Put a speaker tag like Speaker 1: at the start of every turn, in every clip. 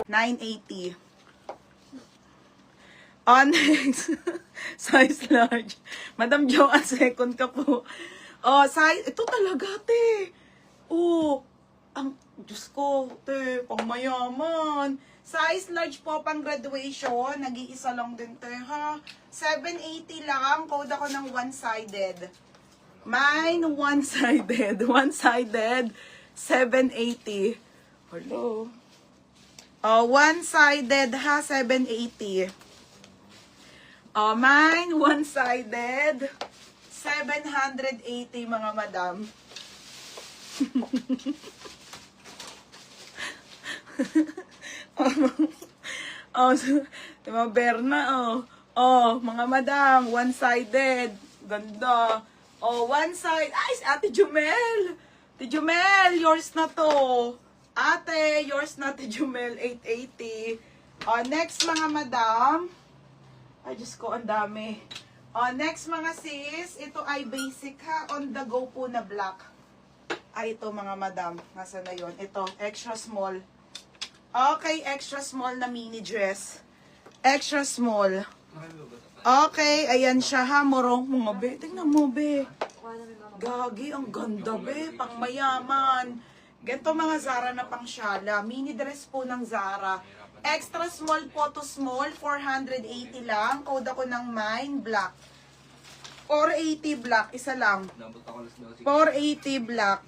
Speaker 1: $980. On next, size large. Madam Joanne, second ka po. Oh, size, ito talaga, te. Oh, ang, Diyos ko, te, pang mayaman. Size large po, pang graduation. Nag-iisa lang din, te, ha? 780 lang. Code ako ng one-sided. Mine, one-sided. One-sided, 780. Hello. Oh, one-sided, ha? 780. Oh, mine, one-sided, 780, mga madam. Oh, diba, Berna, oh. Oh, mga madam, one-sided. Ganda. Oh, one-side. Ay, si Ate Jumel. Ate Jumel, yours na to. Ate, yours na, Ate Jumel, 880. Oh, next, mga madam. Ay, Diyos ko, ang dami. Next mga sis, ito ay basic ha, on the go po na black. Ay, ito mga madam, nasa na yun? Ito, extra small. Okay, extra small na mini dress. Extra small. Okay, ayan siya ha, morong mga be. Tingnan mo be. Gagi, ang ganda be, pang mayaman. Ganito mga Zara na pang syala. Mini dress po ng Zara. Extra small po to small, 480 lang. Code ako ng mine, black. 480 black, isa lang. 480 black.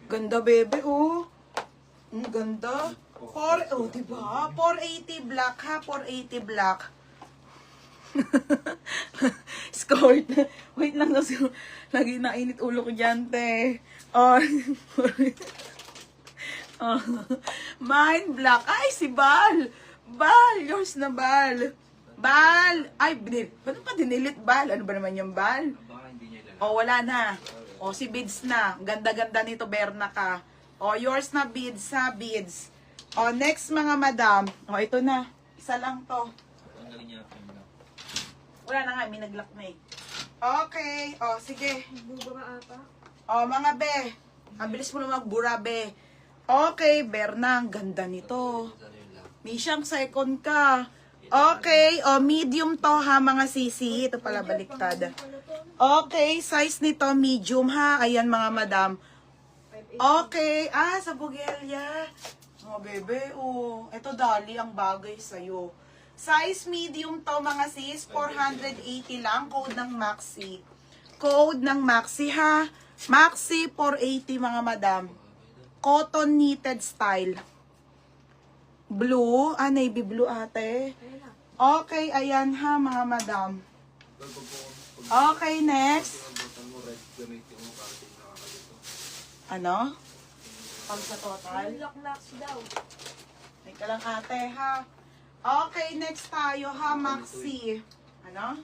Speaker 1: Ganda, bebe, oh. Ang ganda. Oh, diba? 480 black, ha? 480 black. Scored. Wait lang, lagi nainit ulo ko dyan, te. Oh, oh. Mine black. Ay, si Bal. Bal, yours na Bal. Bal. Ay, ba't pa dinilit Bal? Ano ba naman yung Bal? Oh, wala na. Oh, si Bids na. Ganda-ganda nito, Berna ka. Oh, yours na Bids, ha, Bids. Oh, next mga madam. Oh, ito na. Isa lang to. Wala na nga, may nag-lock na eh. Okay. Oh, sige. Oh, mga be. Ang bilis mo na magbura, be. Okay, Berna, ang ganda nito. May siyang second ka. Okay, medium to ha, mga sisi. Ito pala, baliktad. Okay, size nito, medium ha. Ayan, mga madam. Okay, sa Bugelia. Oh, bebe, oh. Ito, dali, ang bagay sa'yo. Size medium to, mga sis. 480 lang. Code ng Maxi. Code ng Maxi ha. Maxi, 480, mga madam. Cotton knitted style. Blue. Navy blue ate. Okay, ayan ha mga madam. Okay, next. Ano? Pag sa total? Teka lang ate ha. Okay, next tayo ha, Maxi. Ano?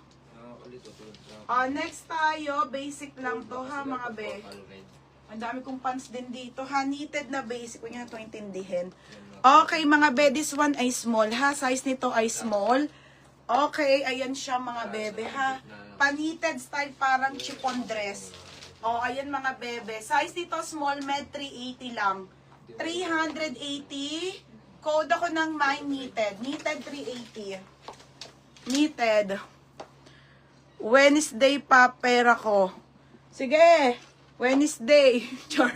Speaker 1: Next tayo, basic lang to ha mga be. Ang dami kong pants din dito ha. Knitted na basic. Huwag nyo na ito intindihin. Okay, mga be. This one ay small ha. Size nito ay small. Okay, ayan siya mga bebe ha. Panited style parang chiffon dress. Ayan mga bebe. Size nito small med 380 lang. 380. Code ako ng my knitted. Knitted 380. Knitted. Wednesday pa pera ko. Sige. Wednesday. Char.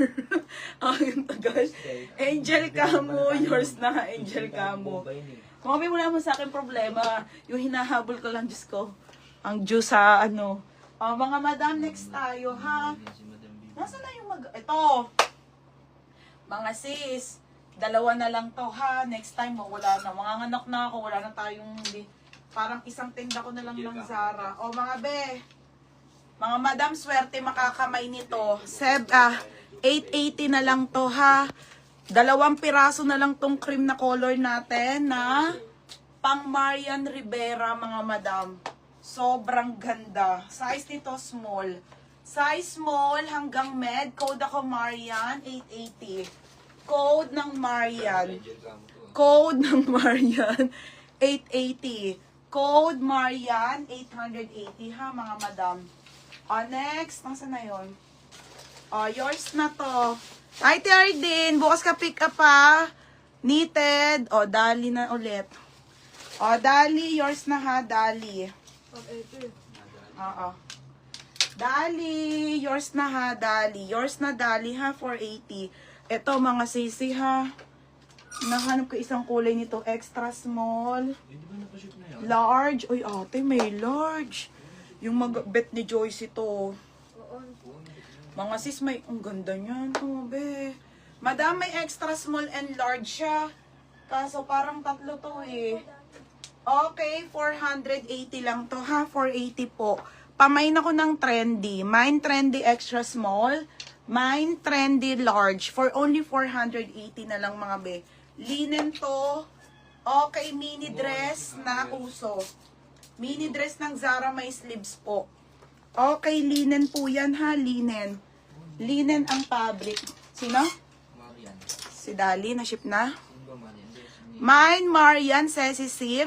Speaker 1: Yung tagal. Angel Camo. Yours na. Angel Camo. Mami, wala mo sa akin problema. Yung hinahabol ko lang, Diyos ko. Ang Diyos sa ano. Mga madam, next tayo, ha? Nasaan na yung Ito. Mga sis. Dalawa na lang to, ha? Next time, wala na. Mga anak na ako. Wala na tayong parang isang tinda ko na lang ng Zara. Mga be. Mga madam, swerte makakamay nito. 880 na lang to ha. 2 piraso na lang tong cream na color natin na pang Marian Rivera mga madam. Sobrang ganda. Size nito small. Size small hanggang med. Code ako Marian 880. Code ng Marian. Code ng Marian 880. Code Marian 880 ha mga madam. Next, nasaan na yun? Yours na to. Hi, Tiardin. Bukas ka pick up ha. Knitted. Dali na ulit. Dali. Yours na ha, Dali. Oo. Dali. Yours na ha, Dali. Yours na, Dali ha, 480. Ito, mga sisi ha. Nahanap ko isang kulay nito. Extra small. Large. Uy, ate, may large. Yung mag-bet ni Joyce ito. Mga sis, may, ang ganda niyan. Be. Madam, may extra small and large siya. Kaso parang tatlo to eh. Okay, 480 lang to ha. 480 po. Pamain ako ng trendy. Mine trendy extra small. Mine trendy large. For only 480 na lang mga be. Linen to. Okay, mini dress na uso. Mini dress ng Zara may sleeves po. Okay, linen po yan ha, linen. Linen ang fabric. Sino?
Speaker 2: Marian.
Speaker 1: Si Dali, na-ship na? Mine, Marian, says si Sim.